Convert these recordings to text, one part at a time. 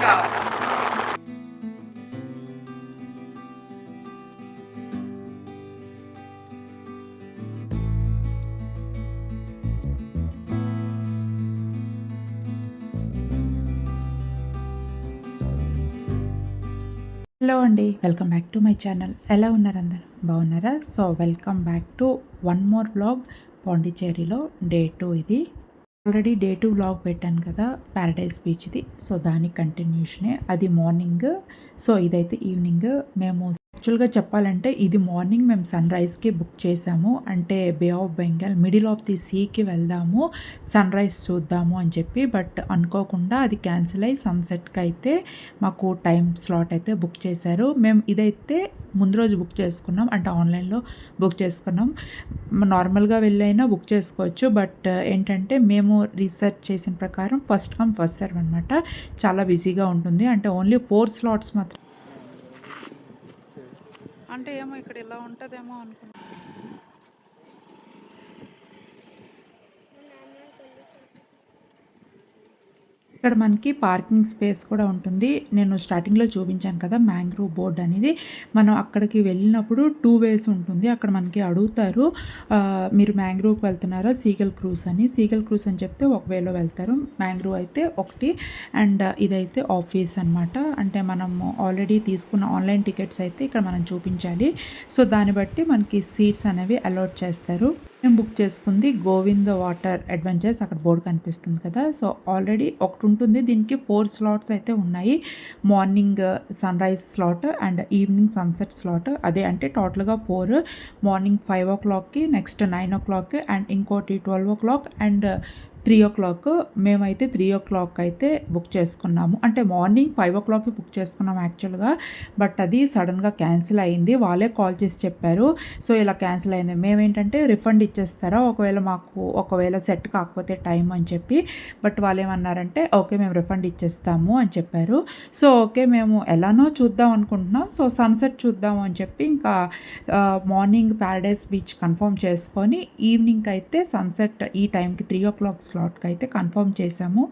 Hello అండి, welcome back to my channel. ఎలా ఉన్నారు అందరు? బాగున్నారా? So welcome back to one more vlog. పాండిచ్చేరిలో డే 2 ఇది. ఆల్రెడీ డే 2 వ్లాగ్ పెట్టాను కదా, ప్యారడైజ్ బీచ్ది. సో దానికి కంటిన్యూషనే. అది మార్నింగ్, సో ఇదైతే ఈవినింగ్. మేము యాక్చువల్గా చెప్పాలంటే ఇది మార్నింగ్ మేము సన్ రైజ్కి బుక్ చేసాము. అంటే bay of Bengal middle of the సీకి వెళ్దాము, సన్ రైజ్ చూద్దాము అని చెప్పి. బట్ అనుకోకుండా అది క్యాన్సిల్ అయ్యి సన్సెట్కి అయితే మాకు టైం స్లాట్ అయితే బుక్ చేశారు. మేము ఇదైతే ముందు రోజు బుక్ చేసుకున్నాం, అంటే ఆన్లైన్లో బుక్ చేసుకున్నాం. నార్మల్గా వెళ్ళైనా బుక్ చేసుకోవచ్చు. బట్ ఏంటంటే మేము రీసెర్చ్ చేసిన ప్రకారం ఫస్ట్ కమ్ ఫస్ట్ సర్వ్ అనమాట. చాలా బిజీగా ఉంటుంది. అంటే ఓన్లీ 4 స్లాట్స్ మాత్రం. అంటే ఏమో ఇక్కడ ఇలా ఉంటుందేమో అనుకున్నాను. ఇక్కడ మనకి పార్కింగ్ స్పేస్ కూడా ఉంటుంది. నేను స్టార్టింగ్లో చూపించాను కదా మ్యాంగ్రోవ్ బోర్డ్ అనేది. మనం అక్కడికి వెళ్ళినప్పుడు 2 వేస్ ఉంటుంది. అక్కడ మనకి అడుగుతారు, మీరు మ్యాంగ్రోవ్కి వెళ్తున్నారా సీగల్ క్రూజ్ అని. సీగల్ క్రూజ్ అని చెప్తే ఒక వేలో వెళ్తారు, మ్యాంగ్రోవ్ అయితే ఒకటి. అండ్ ఇదైతే ఆఫీస్ అనమాట. అంటే మనం ఆల్రెడీ తీసుకున్న ఆన్లైన్ టికెట్స్ అయితే ఇక్కడ మనం చూపించాలి. సో దాన్ని బట్టి మనకి సీట్స్ అనేవి అలాట్ చేస్తారు. మేము బుక్ చేసుకుంది గోవింద వాటర్ అడ్వెంచర్స్. అక్కడ బోర్డు కనిపిస్తుంది కదా. సో ఆల్రెడీ ఒకటి ఉంటుంది. దీనికి 4 స్లాట్స్ అయితే ఉన్నాయి. Morning sunrise slot and evening sunset slot. అదే అంటే టోటల్గా 4. మార్నింగ్ 5 o'clockకి, నెక్స్ట్ 9 o'clock అండ్ ఇంకోటి 12 o'clock అండ్ 3 o'clock. మేమైతే 3 o'clock అయితే బుక్ చేసుకున్నాము. అంటే మార్నింగ్ 5 o'clockకి బుక్ చేసుకున్నాము యాక్చువల్గా. బట్ అది సడన్గా క్యాన్సిల్ అయింది. వాళ్ళే కాల్ చేసి చెప్పారు, సో ఇలా క్యాన్సిల్ అయింది. మేమేంటంటే రిఫండ్ ఇచ్చేస్తారా ఒకవేళ సెట్ కాకపోతే టైం అని చెప్పి. బట్ వాళ్ళు ఏమన్నారంటే ఓకే మేము రిఫండ్ ఇచ్చేస్తాము అని చెప్పారు. సో ఓకే మేము ఎలానో చూద్దాం అనుకుంటున్నాం. సో సన్సెట్ చూద్దాము అని చెప్పి ఇంకా మార్నింగ్ ప్యారడైజ్ బీచ్ కన్ఫర్మ్ చేసుకొని ఈవినింగ్ అయితే సన్సెట్ ఈ టైంకి 3 o'clock స్లాట్కి అయితే కన్ఫర్మ్ చేసాము.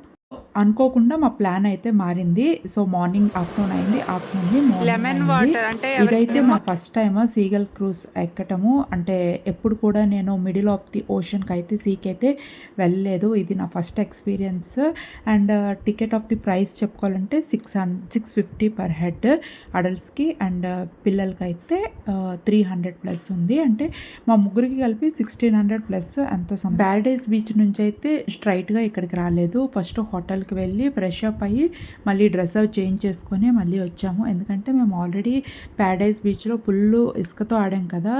అనుకోకుండా మా ప్లాన్ అయితే మారింది. సో మార్నింగ్ ఆఫ్టర్నూన్ అయింది, ఆఫ్టర్నూన్ లెమన్ వాటర్. అంటే ఇదైతే నా ఫస్ట్ టైం సీగల్ క్రూజ్ ఎక్కటము. అంటే ఎప్పుడు కూడా నేను మిడిల్ ఆఫ్ ది ఓషన్కి అయితే సీకి అయితే వెళ్ళలేదు. ఇది నా first experience. And ticket of the price చెప్పుకోవాలంటే 650 పర్ హెడ్ అడల్ట్స్కి, అండ్ పిల్లలకి అయితే 300 ప్లస్ ఉంది. అంటే మా ముగ్గురికి కలిపి 1600 ప్లస్ ఎంతో. ప్యారడైజ్ బీచ్ నుంచి అయితే స్ట్రైట్గా ఇక్కడికి రాలేదు. ఫస్ట్ హోటల్కి వెళ్ళి ఫ్రెష్ అప్ అయ్యి మళ్ళీ డ్రెస్ అప్ చేంజ్ చేసుకొని మళ్ళీ వచ్చాము. ఎందుకంటే మేము ఆల్రెడీ ప్యారడైజ్ బీచ్లో ఫుల్ ఇసుకతో ఆడాం కదా.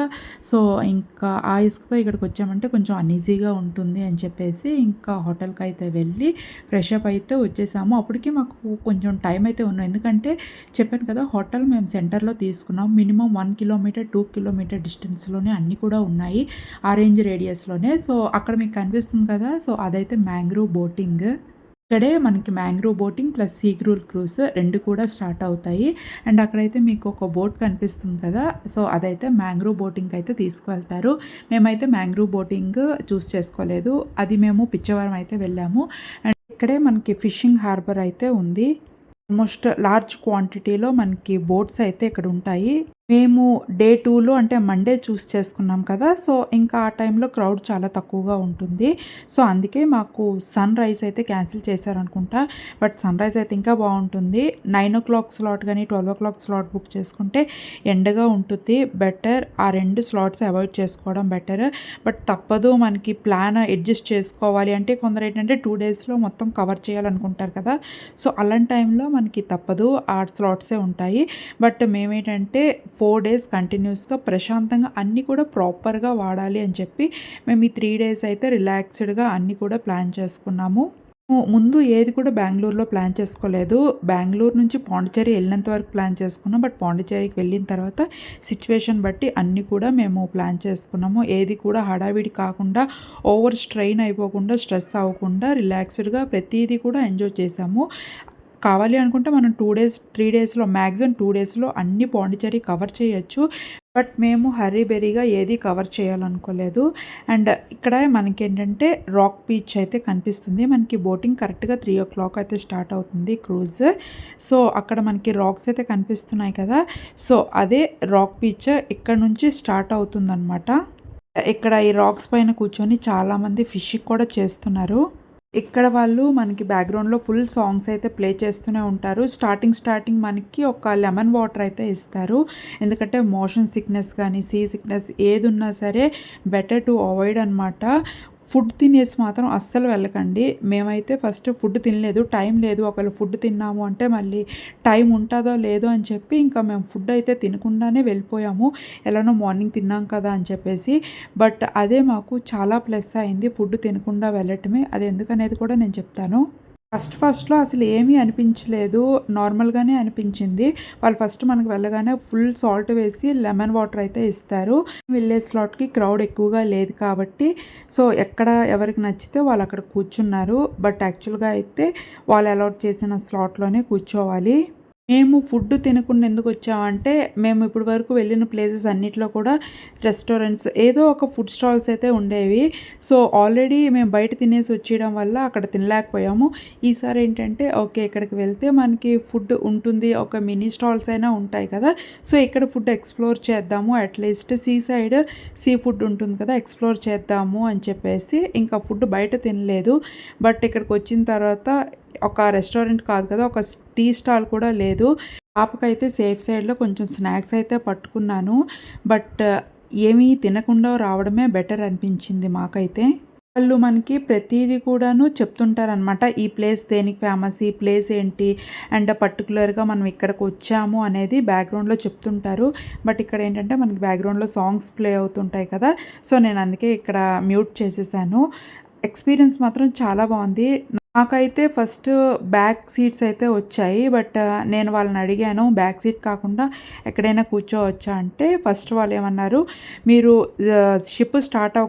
సో ఇంకా ఆ ఇసుకతో ఇక్కడికి వచ్చామంటే కొంచెం అన్ఈజీగా ఉంటుంది అని చెప్పేసి ఇంకా హోటల్కి అయితే వెళ్ళి ఫ్రెష్ అప్ అయితే వచ్చేసాము. అప్పటికి మాకు కొంచెం టైం అయితే ఉన్నాం. ఎందుకంటే చెప్పాను కదా హోటల్ మేము సెంటర్లో తీసుకున్నాం. మినిమం 1 kilometer 2 kilometer డిస్టెన్స్లోనే అన్నీ కూడా ఉన్నాయి, ఆ రేంజ్ రేడియస్లోనే. సో అక్కడ మీకు కనిపిస్తుంది కదా, సో అదైతే మ్యాంగ్రోవ్ బోటింగ్. ఇక్కడే మనకి మ్యాంగ్రోవ్ బోటింగ్ ప్లస్ సీగ్రూల్ క్రూజ్ 2 కూడా స్టార్ట్ అవుతాయి. అండ్ అక్కడైతే మీకు ఒక బోట్ కనిపిస్తుంది కదా, సో అదైతే మ్యాంగ్రోవ్ బోటింగ్కి అయితే తీసుకువెళ్తారు. మేమైతే మ్యాంగ్రోవ్ బోటింగ్ చూస్ చేసుకోలేదు, అది మేము పిచ్చవరం అయితే వెళ్ళాము. అండ్ ఇక్కడే మనకి ఫిషింగ్ హార్బర్ అయితే ఉంది. ఆల్మోస్ట్ లార్జ్ క్వాంటిటీలో మనకి బోట్స్ అయితే ఇక్కడ ఉంటాయి. మేము డే 2లో అంటే మండే చూస్ చేసుకున్నాం కదా, సో ఇంకా ఆ టైంలో క్రౌడ్ చాలా తక్కువగా ఉంటుంది. సో అందుకే మాకు సన్ రైజ్ అయితే క్యాన్సిల్ చేశారనుకుంటా. బట్ సన్ రైజ్ అయితే ఇంకా బాగుంటుంది. 9 o'clock స్లాట్ కానీ 12 o'clock స్లాట్ బుక్ చేసుకుంటే ఎండగా ఉంటుంది. బెటర్ ఆ 2 స్లాట్స్ అవాయిడ్ చేసుకోవడం బెటర్. బట్ తప్పదు, మనకి ప్లాన్ అడ్జస్ట్ చేసుకోవాలి. అంటే కొందరు ఏంటంటే 2 daysలో మొత్తం కవర్ చేయాలనుకుంటారు కదా. సో అలాంటి టైంలో మనకి తప్పదు, ఆ స్లాట్సే ఉంటాయి. బట్ మేమేంటంటే 4 days కంటిన్యూస్గా ప్రశాంతంగా అన్నీ కూడా ప్రాపర్గా వాడాలి అని చెప్పి మేము ఈ 3 days అయితే రిలాక్స్డ్గా అన్నీ కూడా ప్లాన్ చేసుకున్నాము. ముందు ఏది కూడా బెంగళూరులో ప్లాన్ చేసుకోలేదు. బెంగళూరు నుంచి పాండిచ్చేరి వెళ్ళినంత వరకు ప్లాన్ చేసుకున్నాం. బట్ పాండిచ్చేరికి వెళ్ళిన తర్వాత సిచ్యువేషన్ బట్టి అన్నీ కూడా మేము ప్లాన్ చేసుకున్నాము. ఏది కూడా హడావిడి కాకుండా, ఓవర్ స్ట్రెయిన్ అయిపోకుండా, స్ట్రెస్ అవ్వకుండా రిలాక్స్డ్గా ప్రతిదీ కూడా ఎంజాయ్ చేసాము. కావాలి అనుకుంటే మనం 2 days 3 daysలో మ్యాక్సిమం 2 daysలో అన్ని పాండిచ్చేరి కవర్ చేయొచ్చు. బట్ మేము హర్రీ బెరీగా ఏది కవర్ చేయాలనుకోలేదు. అండ్ ఇక్కడ మనకేంటంటే రాక్ బీచ్ అయితే కనిపిస్తుంది. మనకి బోటింగ్ కరెక్ట్‌గా 3:00 అయితే స్టార్ట్ అవుతుంది క్రూజ్. సో, అక్కడ మనకి రాక్స్ అయితే కనిపిస్తున్నాయి కదా! సో, అదే రాక్ బీచ్ ఇక్కడ నుంచి స్టార్ట్ అవుతుందనమాట. ఇక్కడ ఈ రాక్స్ పైన కూర్చొని చాలామంది ఫిషింగ్ కూడా చేస్తున్నారు. ఇక్కడ వాళ్ళు మనకి బ్యాక్‌గ్రౌండ్‌లో ఫుల్ సాంగ్స్ అయితే ప్లే చేస్తూనే ఉంటారు. స్టార్టింగ్ మనకి ఒక లెమన్ వాటర్ అయితే ఇస్తారు. ఎందుకంటే మోషన్ సిక్‌నెస్ గానీ, సీ సిక్‌నెస్ ఏదున్నా సరే బెటర్ టు అవాయిడ్ అనమాట. ఫుడ్ తినేసి మాత్రం అస్సలు వెళ్ళకండి. మేమైతే ఫస్ట్ ఫుడ్ తినలేదు. టైం లేదు. ఒకవేళ ఫుడ్ తిన్నాము అంటే మళ్ళీ టైం ఉంటదో లేదో అని చెప్పి ఇంకా మేము ఫుడ్ అయితే తినకుండానే వెళ్ళిపోయాము. ఎలానో మార్నింగ్ తిన్నాం కదా అని చెప్పేసి. బట్ అదే మాకు చాలా ప్లస్ అయింది ఫుడ్ తినకుండా వెళ్ళటమే. అది ఎందుకనేది కూడా నేను చెప్తాను. ఫస్ట్‌లో అసలు ఏమీ అనిపించలేదు. నార్మల్‌గానే అనిపించింది. వాళ్ళు ఫస్ట్ మనకు వెళ్ళగానే ఫుల్ సాల్ట్ వేసి లెమన్ వాటర్ అయితే ఇస్తారు. విలేజ్ స్లాట్‌కి క్రౌడ్ ఎక్కువగా లేదు కాబట్టి సో, ఎక్కడ ఎవరికి నచ్చితే వాళ్ళు అక్కడ కూర్చున్నారు. బట్ యాక్చువల్‌గా అయితే వాళ్ళు అలౌట్ చేసిన స్లాట్‌లోనే కూర్చోవాలి. మేము ఫుడ్ తినకుండా ఎందుకొచ్చామంటే, మేము ఇప్పటి వరకు వెళ్ళిన ప్లేసెస్ అన్నిట్లో కూడా రెస్టారెంట్స్ ఏదో ఒక ఫుడ్ స్టాల్స్ అయితే ఉండేవి. సో, ఆల్రెడీ మేము బయట తినేసి వచ్చేయడం వల్ల అక్కడ తినలేకపోయాము. ఈసారి ఏంటంటే ఓకే. ఇక్కడికి వెళ్తే మనకి ఫుడ్ ఉంటుంది. ఒక మినీ స్టాల్స్ అయినా ఉంటాయి కదా! సో, ఇక్కడ ఫుడ్ ఎక్స్‌ప్లోర్ చేద్దాము. అట్‌లీస్ట్ సైడ్ సీ ఫుడ్ ఉంటుంది కదా! ఎక్స్‌ప్లోర్ చేద్దాము అని చెప్పేసి ఇంకా ఫుడ్ బయట తినలేదు. బట్ ఇక్కడికొచ్చిన తర్వాత ఒక రెస్టారెంట్ కాదు కదా! ఒక టీ స్టాల్ కూడా లేదు. పాపకైతే సేఫ్ సైడ్‌లో కొంచెం స్నాక్స్ అయితే పట్టుకున్నాను. బట్ ఏమీ తినకుండా రావడమే బెటర్ అనిపించింది మాకైతే. వాళ్ళు మనకి ప్రతీది కూడాను చెప్తుంటారనమాట. ఈ ప్లేస్ దేనికి ఫేమస్, ఈ ప్లేస్ ఏంటి అండ్ పర్టిక్యులర్‌గా మనం ఇక్కడికొచ్చాము అనేది బ్యాక్‌గ్రౌండ్‌లో చెప్తుంటారు. బట్ ఇక్కడ ఏంటంటే మనకి బ్యాక్‌గ్రౌండ్‌లో సాంగ్స్ ప్లే అవుతుంటాయి కదా! సో, నేను అందుకే ఇక్కడ మ్యూట్ చేసేసాను. ఎక్స్‌పీరియన్స్ మాత్రం చాలా బావుంది. నాకైతే ఫస్ట్ బ్యాక్ సీట్స్ అయితే వచ్చాయి. బట్ నేను వాళ్ళని అడిగాను బ్యాక్ సీట్ కాకుండా ఎక్కడైనా కూర్చోవచ్చా అంటే ఫస్ట్ వాళ్ళేమన్నారు, మీరు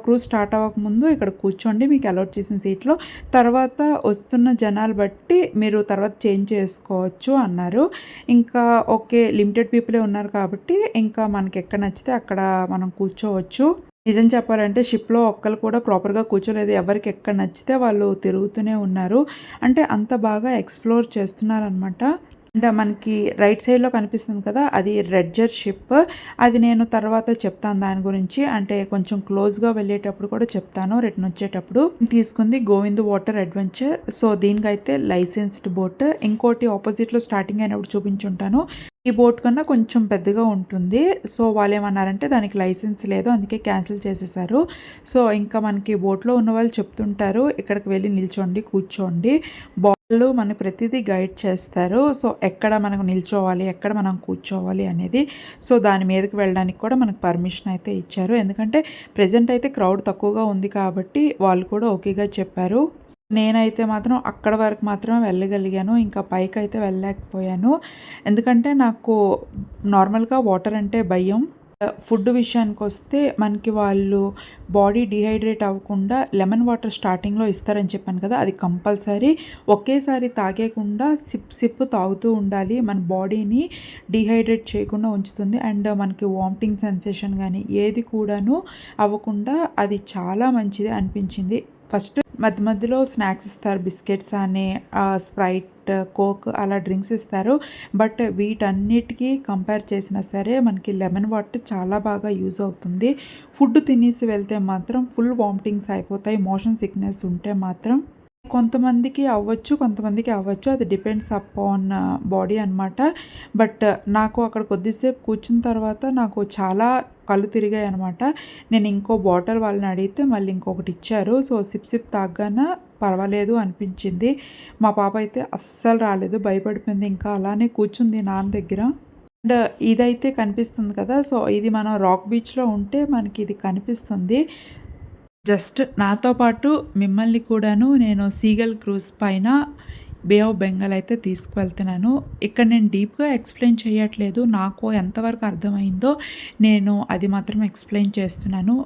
క్రూజ్ స్టార్ట్ అవ్వకముందు ఇక్కడ కూర్చోండి మీకు అలౌట్ చేసిన సీట్‌లో. తర్వాత వస్తున్న జనాలు బట్టి మీరు తర్వాత చేంజ్ చేసుకోవచ్చు అన్నారు. ఇంకా ఓకే. లిమిటెడ్ పీపులే ఉన్నారు కాబట్టి ఇంకా మనకెక్కడ నచ్చితే అక్కడ మనం కూర్చోవచ్చు. నిజం చెప్పాలంటే షిప్‌లో ఒక్కళ్ళు కూడా ప్రాపర్‌గా కూర్చోలేదు. ఎవరికి ఎక్కడ నచ్చితే వాళ్ళు తిరుగుతూనే ఉన్నారు. అంటే అంత బాగా ఎక్స్‌ప్లోర్ చేస్తున్నారనమాట. అండ్ మనకి రైట్ సైడ్‌లో కనిపిస్తుంది కదా! అది రెడ్జర్ షిప్. అది నేను తర్వాత చెప్తాను దాని గురించి. అంటే కొంచెం క్లోజ్‌గా వెళ్ళేటప్పుడు కూడా చెప్తాను రిటర్న్ వచ్చేటప్పుడు. తీసుకుంది గోవింద్ వాటర్ అడ్వెంచర్. సో, దీనికైతే లైసెన్స్డ్ బోట్. ఇంకోటి ఆపోజిట్‌లో స్టార్టింగ్ అయినప్పుడు చూపించుంటాను. ఈ బోట్ కన్నా కొంచెం పెద్దగా ఉంటుంది. సో, వాళ్ళేమన్నారంటే దానికి లైసెన్స్ లేదు. అందుకే క్యాన్సిల్ చేసేసారు. సో, ఇంకా మనకి బోట్‌లో ఉన్నవాళ్ళు చెప్తుంటారు. ఇక్కడికి వెళ్ళి నిల్చోండి, కూర్చోండి. వాళ్ళు మనకి ప్రతీదీ గైడ్ చేస్తారు. సో, ఎక్కడ మనకు నిల్చోవాలి, ఎక్కడ మనం కూర్చోవాలి అనేది. సో, దాని మీదకి వెళ్ళడానికి కూడా మనకు పర్మిషన్ అయితే ఇచ్చారు. ఎందుకంటే ప్రెజెంట్ అయితే క్రౌడ్ తక్కువగా ఉంది కాబట్టి వాళ్ళు కూడా ఓకేగా చెప్పారు. నేనైతే మాత్రం అక్కడ వరకు మాత్రమే వెళ్ళగలిగాను. ఇంకా పైకైతే వెళ్ళలేకపోయాను. ఎందుకంటే నాకు నార్మల్‌గా వాటర్ అంటే భయం. ఫుడ్ విషయానికొస్తే మనకి వాళ్ళు బాడీ డీహైడ్రేట్ అవ్వకుండా లెమన్ వాటర్ స్టార్టింగ్‌లో ఇస్తారని చెప్పాను కదా! అది కంపల్సరీ. ఒకేసారి తాగేయకుండా సిప్ తాగుతూ ఉండాలి. మన బాడీని డీహైడ్రేట్ చేయకుండా ఉంచుతుంది. అండ్ మనకి వామిటింగ్ సెన్సేషన్ గానీ ఏది కూడాను అవ్వకుండా అది చాలా మంచిది అనిపించింది. ఫస్ట్ మధ్యలో స్నాక్స్ ఇస్తారు. బిస్కెట్స్ అని, స్ప్రైట్, కోక్ అలా డ్రింక్స్ ఇస్తారు. బట్ వీటన్నిటికీ కంపేర్ చేసినా సరే మనకి లెమన్ వాటర్ చాలా బాగా యూజ్ అవుతుంది. ఫుడ్ తినేసి వెళ్తే మాత్రం ఫుల్ వామిటింగ్స్ అయిపోతాయి. మోషన్ సిక్‌నెస్ ఉంటే మాత్రం. కొంతమందికి అవ్వచ్చు, కొంతమందికి అవ్వచ్చు. అది డిపెండ్స్ అపాన్ బాడీ అనమాట. బట్ నాకు అక్కడ కొద్దిసేపు కూర్చున్న తర్వాత నాకు చాలా కళ్ళు తిరిగాయనమాట. నేను ఇంకో బాటిల్ వాళ్ళని అడిగితే మళ్ళీ ఇంకొకటి ఇచ్చారు. సో, సిప్ తాగ్గాన పర్వాలేదు అనిపించింది. మా పాప అయితే అస్సలు రాలేదు. భయపడిపోయింది. ఇంకా అలానే కూర్చుంది నాన్న దగ్గర. అండ్ ఇదైతే కనిపిస్తుంది కదా! సో, ఇది మనం రాక్ బీచ్‌లో ఉంటే మనకి ఇది కనిపిస్తుంది. జస్ట్ నాతో పాటు మిమ్మల్ని కూడాను నేను సీగల్ క్రూజ్ పైన బే ఆఫ్ బెంగాల్ అయితే తీసుకువెళ్తున్నాను. ఇక్కడ నేను డీప్‌గా ఎక్స్‌ప్లెయిన్ చేయట్లేదు. నాకు ఎంతవరకు అర్థమైందో నేను అది మాత్రం ఎక్స్‌ప్లెయిన్ చేస్తున్నాను.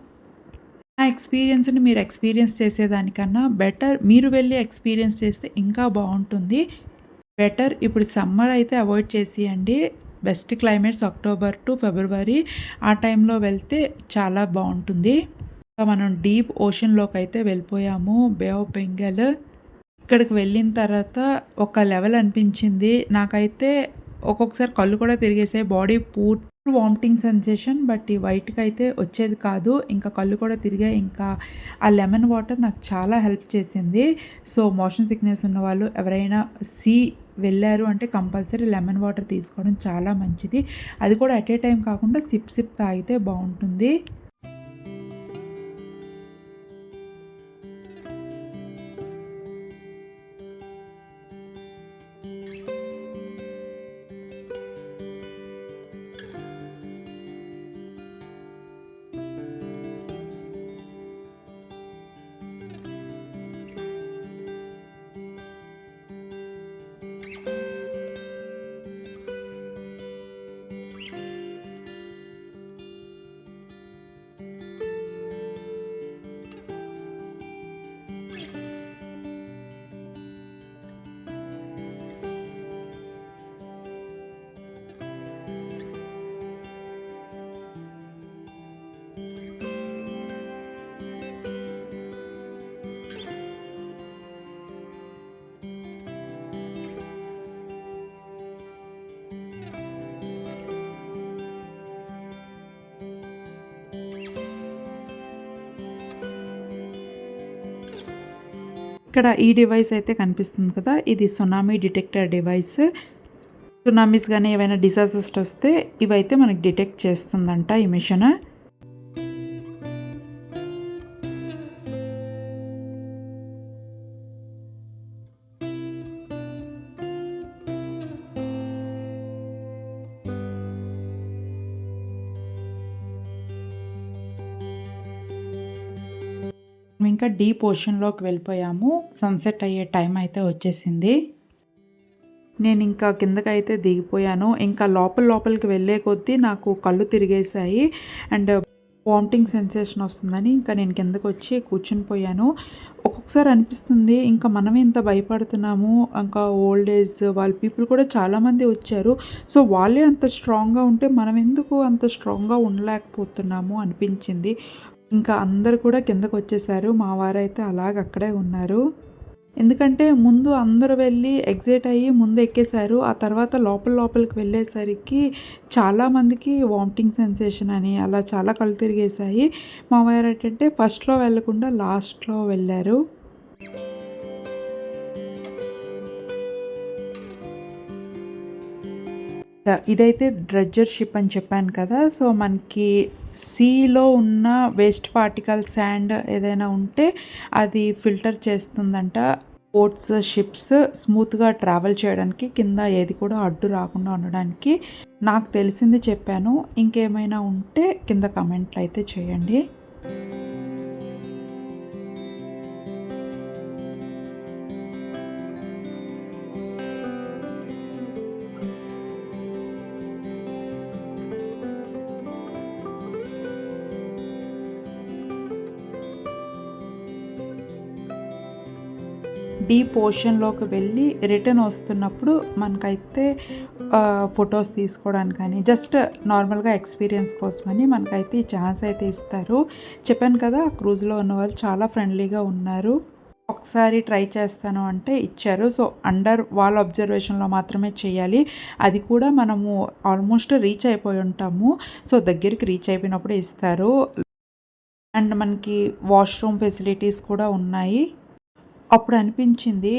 నా ఎక్స్‌పీరియన్స్‌ని మీరు ఎక్స్‌పీరియన్స్ చేసేదానికన్నా బెటర్ మీరు వెళ్ళి ఎక్స్‌పీరియన్స్ చేస్తే ఇంకా బావుంటుంది. బెటర్ ఇప్పుడు సమ్మర్ అయితే అవాయిడ్ చేసేయండి. బెస్ట్ క్లైమేట్స్ అక్టోబర్ టు ఫిబ్రవరి ఆ టైంలో వెళ్తే చాలా బాగుంటుంది. మనం డీప్ ఓషన్లోకి అయితే వెళ్ళిపోయాము. బే ఆఫ్ బెంగాల్ ఇక్కడికి వెళ్ళిన తర్వాత ఒక లెవెల్ అనిపించింది నాకైతే. ఒక్కొక్కసారి కళ్ళు కూడా తిరిగేసాయి, బాడీ పూర్తి వామిటింగ్ సెన్సేషన్. బట్ ఈ వైట్కి అయితే వచ్చేది కాదు, ఇంకా కళ్ళు కూడా తిరిగాయి. ఇంకా ఆ లెమన్ వాటర్ నాకు చాలా హెల్ప్ చేసింది. సో మోషన్ సిక్నెస్ ఉన్న వాళ్ళు ఎవరైనా వెళ్ళారు అంటే కంపల్సరీ లెమన్ వాటర్ తీసుకోవడం చాలా మంచిది. అది కూడా అట్ ఏ టైం కాకుండా సిప్ సిప్ తాగితే బాగుంటుంది. ఇక్కడ ఈ డివైస్ అయితే కనిపిస్తుంది కదా, ఇది సునామీ డిటెక్టర్ డివైస్. సునామీస్ కానీ ఏవైనా డిజాస్టర్స్ వస్తే ఇవైతే మనకి డిటెక్ట్ చేస్తుందంట ఈ మిషన్. ఇంకా డీప్ ఓషన్లోకి వెళ్ళిపోయాము. సన్సెట్ అయ్యే టైం అయితే వచ్చేసింది. నేను ఇంకా కిందకైతే దిగిపోయాను. ఇంకా లోపలికి వెళ్ళే కొద్దీ నాకు కళ్ళు తిరిగేశాయి అండ్ వామిటింగ్ సెన్సేషన్ వస్తుందని ఇంకా నేను కిందకు వచ్చి కూర్చుని పోయాను. ఒక్కొక్కసారి అనిపిస్తుంది ఇంకా మనమే ఇంత భయపడుతున్నాము, ఇంకా ఓల్డ్ ఏజ్ వాళ్ళ పీపుల్ కూడా చాలామంది వచ్చారు. సో వాళ్ళే అంత స్ట్రాంగ్గా ఉంటే మనం ఎందుకు అంత స్ట్రాంగ్గా ఉండలేకపోతున్నాము అనిపించింది. ఇంకా అందరూ కూడా కిందకు వచ్చేసారు. మా వారైతే అక్కడే ఉన్నారు. ఎందుకంటే ముందు అందరూ వెళ్ళి ఎగ్జైట్ అయ్యి ముందు ఎక్కేశారు. ఆ తర్వాత లోపలికి వెళ్ళేసరికి చాలామందికి వామిటింగ్ సెన్సేషన్ అని అలా చాలా కళ్ళు తిరిగేశాయి. మా వారు ఏంటంటే ఫస్ట్లో వెళ్ళకుండా లాస్ట్లో వెళ్ళారు. ఇదైతే డ్రెడ్జర్ షిప్ అని చెప్పాను కదా. సో మనకి సీలో ఉన్న వేస్ట్ పార్టికల్ శాండ్ ఏదైనా ఉంటే అది ఫిల్టర్ చేస్తుందంట. బోట్స్ షిప్స్ స్మూత్గా ట్రావెల్ చేయడానికి, కింద ఏది కూడా అడ్డు రాకుండా ఉండడానికి. నాకు తెలిసింది చెప్పాను. ఇంకేమైనా ఉంటే కింద కమెంట్లు అయితే చేయండి. డీప్ ఓషన్లోకి వెళ్ళి రిటర్న్ వస్తున్నప్పుడు మనకైతే ఫొటోస్ తీసుకోవడానికి కానీ జస్ట్ నార్మల్గా ఎక్స్పీరియన్స్ కోసమని మనకైతే ఈ ఛాన్స్ అయితే ఇస్తారు. చెప్పాను కదా, క్రూజ్లో ఉన్న వాళ్ళు చాలా ఫ్రెండ్లీగా ఉన్నారు. ఒకసారి ట్రై చేస్తాను అంటే ఇచ్చారు. సో అండర్ వాళ్ళ అబ్జర్వేషన్లో మాత్రమే చేయాలి. అది కూడా మనము ఆల్మోస్ట్ రీచ్ అయిపోయి ఉంటాము. సో దగ్గరికి రీచ్ అయిపోయినప్పుడు ఇస్తారు. అండ్ మనకి వాష్రూమ్ ఫెసిలిటీస్ కూడా ఉన్నాయి. అప్పుడు అనిపించింది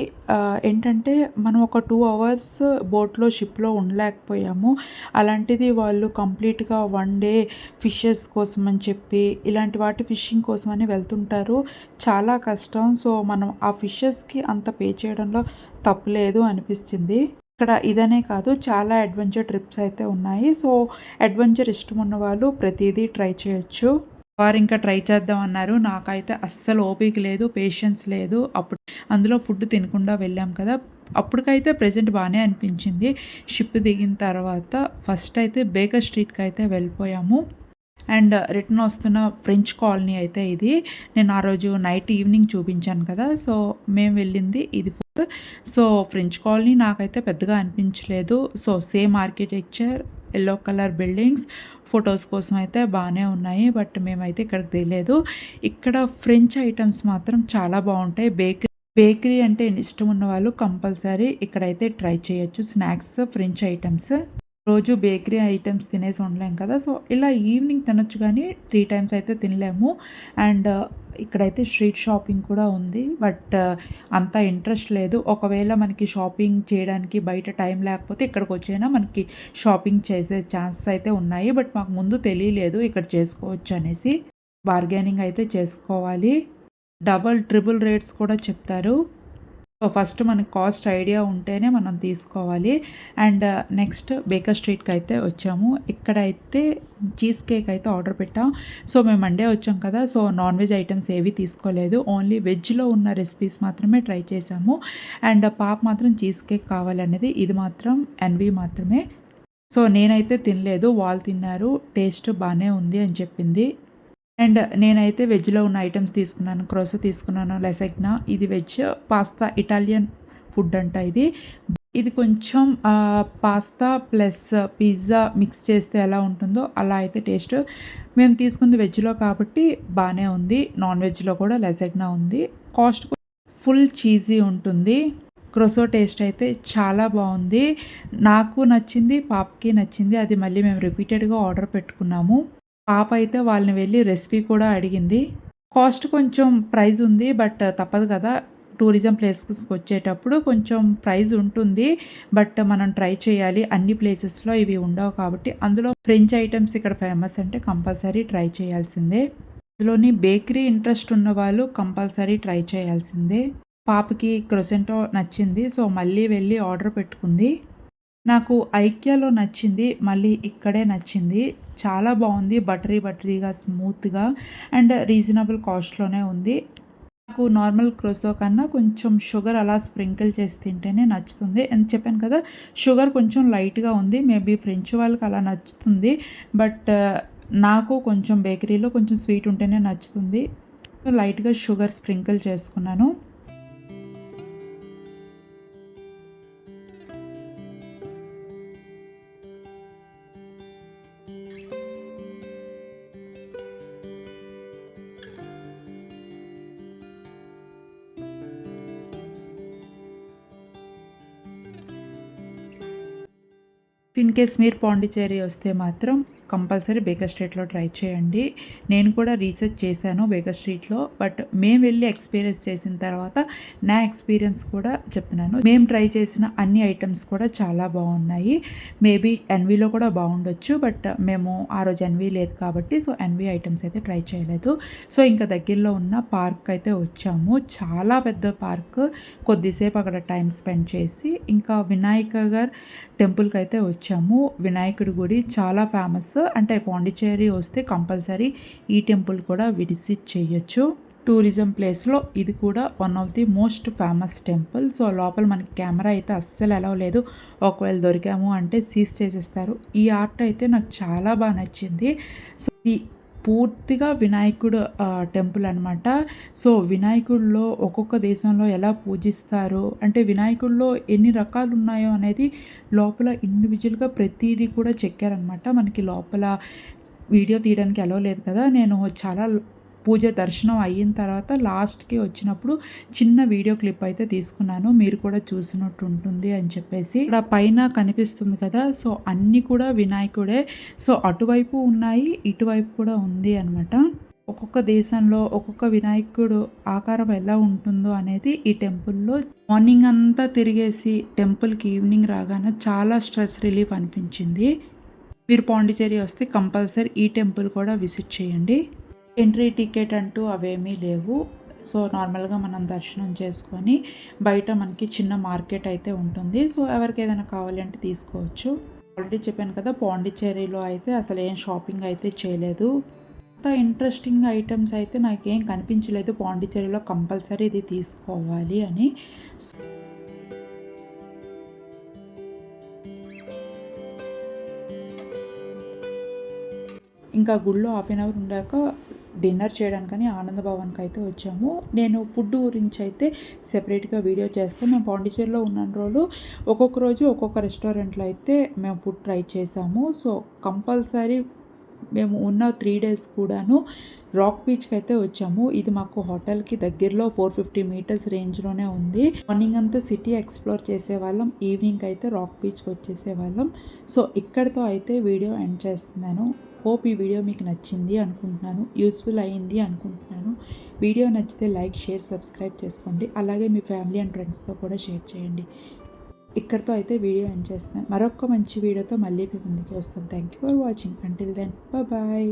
ఏంటంటే మనం ఒక 2 అవర్స్ బోట్లో షిప్లో ఉండలేకపోయాము. అలాంటిది వాళ్ళు కంప్లీట్గా 1 డే ఫిషెస్ కోసం అని చెప్పి ఇలాంటి వాటి ఫిషింగ్ కోసమని వెళ్తుంటారు. చాలా కష్టం. సో మనం ఆ ఫిషెస్కి అంత పే చేయడంలో తప్పులేదు అనిపించింది. ఇక్కడ ఇదనే కాదు, చాలా అడ్వెంచర్ ట్రిప్స్ అయితే ఉన్నాయి. సో అడ్వెంచర్ ఇష్టం ఉన్న వాళ్ళు ప్రతిదీ ట్రై చేయొచ్చు. వారు ఇంకా ట్రై చేద్దాం అన్నారు. నాకైతే అస్సలు ఓపిక లేదు, పేషెన్స్ లేదు. అప్పుడు అందులో ఫుడ్ తినకుండా వెళ్ళాం కదా. అప్పటికైతే ప్రెజెంట్ బాగానే అనిపించింది. షిప్ దిగిన తర్వాత ఫస్ట్ అయితే బేకర్ స్ట్రీట్కి అయితే వెళ్ళిపోయాము. అండ్ రిటర్న్ వస్తున్న ఫ్రెంచ్ కాలనీ అయితే ఇది. నేను ఆ రోజు ఈవినింగ్ చూపించాను కదా! సో, మేము వెళ్ళింది ఇది. సో, ఫ్రెంచ్ కాలనీ నాకైతే పెద్దగా అనిపించలేదు. So, same architecture, yellow colour buildings, photos కోసం అయితే బానే ఉన్నాయి. బట్ మేమైతే ఇక్కడికి తెలీలేదు. ఇక్కడ ఫ్రెంచ్ ఐటెమ్స్ మాత్రం చాలా బావుంటాయి. బేకరీ అంటే ఇష్టం ఉన్నవాళ్ళు కంపల్సరీ ఇక్కడైతే ట్రై చేయొచ్చు. Snacks, French items. రోజు బేకరీ ఐటెమ్స్ తినేసి ఉండలేం కదా! సో, ఇలా ఈవినింగ్ తినొచ్చు గానీ 3 టైమ్స్ అయితే తినలేము. అండ్ ఇక్కడైతే స్ట్రీట్ షాపింగ్ కూడా ఉంది. బట్ అంత ఇంట్రెస్ట్ లేదు. ఒకవేళ మనకి షాపింగ్ చేయడానికి బయట టైం లేకపోతే ఇక్కడికొచ్చైనా మనకి షాపింగ్ చేసే ఛాన్సెస్ అయితే ఉన్నాయి. బట్ మాకు ముందు తెలియలేదు ఇక్కడ చేసుకోవచ్చు అనేసి. బార్గెనింగ్ అయితే చేసుకోవాలి. డబుల్, ట్రిపుల్ రేట్స్ కూడా చెప్తారు. సో, ఫస్ట్ మనకు కాస్ట్ ఐడియా ఉంటేనే మనం తీసుకోవాలి. అండ్ నెక్స్ట్ బేకర్ స్ట్రీట్‌కైతే వచ్చాము. ఇక్కడైతే చీజ్ కేక్ అయితే ఆర్డర్ పెట్టాం. సో, మేము మండే వచ్చాం కదా! సో, నాన్ వెజ్ ఐటెమ్స్ ఏవి తీసుకోలేదు. ఓన్లీ వెజ్‌లో ఉన్న రెసిపీస్ మాత్రమే ట్రై చేశాము. అండ్ పాప మాత్రం చీజ్ కేక్ కావాలనేది. ఇది మాత్రం ఎన్వి మాత్రమే. సో, నేనైతే తినలేదు. వాళ్ళు తిన్నారు. టేస్ట్ బానే ఉంది అని చెప్పింది. అండ్ నేనైతే వెజ్‌లో ఉన్న ఐటెమ్స్ తీసుకున్నాను. క్రోసో తీసుకున్నాను, లెసెగ్నా ఇది వెజ్, పాస్తా ఇటాలియన్ ఫుడ్ అంట ఇది. ఇది కొంచెం పాస్తా ప్లస్ పిజ్జా మిక్స్ చేస్తే ఎలా ఉంటుందో అలా అయితే టేస్ట్. మేము తీసుకుంది వెజ్‌లో కాబట్టి బానే ఉంది. నాన్ వెజ్‌లో కూడా లెసెగ్నా ఉంది. కాస్ట్ ఫుల్ చీజీ ఉంటుంది. క్రోసో టేస్ట్ అయితే చాలా బావుంది. నాకు నచ్చింది, పాపకి నచ్చింది. అది మళ్ళీ మేము రిపీటెడ్‌గా ఆర్డర్ పెట్టుకున్నాము. పాప అయితే వాళ్ళని వెళ్ళి రెసిపీ కూడా అడిగింది. కాస్ట్ కొంచెం ప్రైజ్ ఉంది. బట్ తప్పదు కదా! టూరిజం ప్లేసెస్‌కొచ్చేటప్పుడు కొంచెం ప్రైజ్ ఉంటుంది. బట్ మనం ట్రై చేయాలి. అన్ని ప్లేసెస్‌లో ఇవి ఉండవు కాబట్టి. అందులో ఫ్రెంచ్ ఐటెమ్స్ ఇక్కడ ఫేమస్ అంటే కంపల్సరీ ట్రై చేయాల్సిందే. అందులోని బేకరీ ఇంట్రెస్ట్ ఉన్నవాళ్ళు కంపల్సరీ ట్రై చేయాల్సిందే. పాపకి క్రోసెంటో నచ్చింది. సో, మళ్ళీ వెళ్ళి ఆర్డర్ పెట్టుకుంది. నాకు ఐక్యాలో నచ్చింది. మళ్ళీ ఇక్కడే నచ్చింది. చాలా బావుంది. బటరీగా, స్మూత్‌గా అండ్ రీజనబుల్ కాస్ట్‌లోనే ఉంది. నాకు నార్మల్ క్రోసో కన్నా కొంచెం షుగర్ అలా స్ప్రింకిల్ చేసి తింటేనే నచ్చుతుంది. అని చెప్పాను కదా! షుగర్ కొంచెం లైట్‌గా ఉంది. మేబీ ఫ్రెంచ్ వాళ్ళకి అలా నచ్చుతుంది. బట్ నాకు కొంచెం బేకరీలో కొంచెం స్వీట్ ఉంటేనే నచ్చుతుంది. లైట్‌గా షుగర్ స్ప్రింకిల్ చేసుకున్నాను. ఇన్ కేస్ మీరు పాండిచ్చేరి వస్తే మాత్రం కంపల్సరీ బేకర్ స్ట్రీట్‌లో ట్రై చేయండి. నేను కూడా రీసెర్చ్ చేశాను బేకర్ స్ట్రీట్‌లో. బట్ మేము వెళ్ళి ఎక్స్‌పీరియన్స్ చేసిన తర్వాత నా ఎక్స్‌పీరియన్స్ కూడా చెప్తున్నాను. మేము ట్రై చేసిన అన్ని ఐటెమ్స్ కూడా చాలా బాగున్నాయి. మేబీ ఎన్వీలో కూడా బాగుండొచ్చు. బట్ మేము ఆ రోజు ఎన్వీ లేదు కాబట్టి సో, ఎన్వీ ఐటెమ్స్ అయితే ట్రై చేయలేదు. సో, ఇంకా దగ్గరలో ఉన్న పార్క్ అయితే వచ్చాము. చాలా పెద్ద పార్క్. కొద్దిసేపు అక్కడ టైం స్పెండ్ చేసి ఇంకా వినాయకగర్ టెంపుల్‌కి అయితే వచ్చాము. వినాయకుడి గుడి చాలా ఫేమస్. అంటే పాండిచ్చేరి వస్తే కంపల్సరీ ఈ టెంపుల్ కూడా విజిట్ చేయొచ్చు. టూరిజం ప్లేస్‌లో ఇది కూడా one of the most famous temple. So, లోపల మనకి కెమెరా అయితే అస్సలు అలౌ లేదు. ఒకవేళ దొరికాము అంటే సీజ్ చేసేస్తారు. ఈ ఆర్ట్ అయితే నాకు చాలా నచ్చింది. సో, ఈ పూర్తిగా వినాయకుడు టెంపుల్ అనమాట. సో, వినాయకుడిలో ఒక్కొక్క దేశంలో ఎలా పూజిస్తారు, అంటే వినాయకుడిలో ఎన్ని రకాలు ఉన్నాయో అనేది లోపల ఇండివిజువల్‌గా ప్రతీది కూడా చెక్కారనమాట. మనకి లోపల వీడియో తీయడానికి అలౌ లేదు కదా! నేను చాలా పూజ దర్శనం అయిన తర్వాత లాస్ట్‌కి వచ్చినప్పుడు చిన్న వీడియో క్లిప్ అయితే తీసుకున్నాను. మీరు కూడా చూసినట్టు ఉంటుంది అని చెప్పేసి. ఇక్కడ పైన కనిపిస్తుంది కదా! సో, అన్నీ కూడా వినాయకుడే. సో, అటువైపు ఉన్నాయి, ఇటువైపు కూడా ఉంది అనమాట. ఒక్కొక్క దేశంలో ఒక్కొక్క వినాయకుడు ఆకారం ఎలా ఉంటుందో అనేది ఈ టెంపుల్‌లో మార్నింగ్ అంతా తిరిగేసి టెంపుల్‌కి ఈవినింగ్ రాగానే చాలా స్ట్రెస్ రిలీఫ్ అనిపించింది. మీరు పాండిచ్చేరి వస్తే కంపల్సరీ ఈ టెంపుల్ కూడా విజిట్ చేయండి. ఎంట్రీ టికెట్ అంటూ అవేమీ లేవు. సో, నార్మల్‌గా మనం దర్శనం చేసుకొని బయట మనకి చిన్న మార్కెట్ అయితే ఉంటుంది. సో, ఎవరికి ఏదైనా కావాలి అంటే తీసుకోవచ్చు. ఆల్రెడీ చెప్పాను కదా! పాండిచ్చేరిలో అయితే అసలు ఏం షాపింగ్ అయితే చేయలేదు. అంత ఇంట్రెస్టింగ్ ఐటెమ్స్ అయితే నాకేం కనిపించలేదు. పాండిచ్చేరిలో కంపల్సరీ ఇది తీసుకోవాలి అని. ఇంకా గుడిలో హాఫ్ అన్ అవర్ ఉండాక డిన్నర్ చేయడానికని ఆనంద భవన్కి అయితే వచ్చాము. నేను ఫుడ్ గురించి అయితే సెపరేట్గా వీడియో చేస్తాను. మేము పాండిచ్చేరిలో ఉన్న రోజులు ఒక్కొక్క రోజు ఒక్కొక్క రెస్టారెంట్లో అయితే మేము ఫుడ్ ట్రై చేసాము. సో కంపల్సరీ మేము ఉన్న 3 డేస్ కూడాను రాక్ బీచ్కి అయితే వచ్చాము. ఇది మాకు హోటల్కి దగ్గరలో 450 మీటర్స్ రేంజ్లోనే ఉంది. మార్నింగ్ అంతా సిటీ ఎక్స్ప్లోర్ చేసేవాళ్ళం, ఈవినింగ్ అయితే రాక్ బీచ్కి వచ్చేసేవాళ్ళం. సో ఇక్కడితో అయితే వీడియో ఎండ్ చేస్తున్నాను. హోప్ ఈ వీడియో మీకు నచ్చింది అనుకుంటున్నాను, యూస్ఫుల్ అయ్యింది అనుకుంటున్నాను. వీడియో నచ్చితే లైక్, షేర్, సబ్స్క్రైబ్ చేసుకోండి. అలాగే మీ ఫ్యామిలీ అండ్ ఫ్రెండ్స్తో కూడా షేర్ చేయండి. ఇక్కడితో అయితే వీడియో ఎండ్ చేస్తున్నాను. మరొక మంచి వీడియోతో మళ్ళీ మీ ముందుకు వస్తాను. Thank you for watching. Until then bye.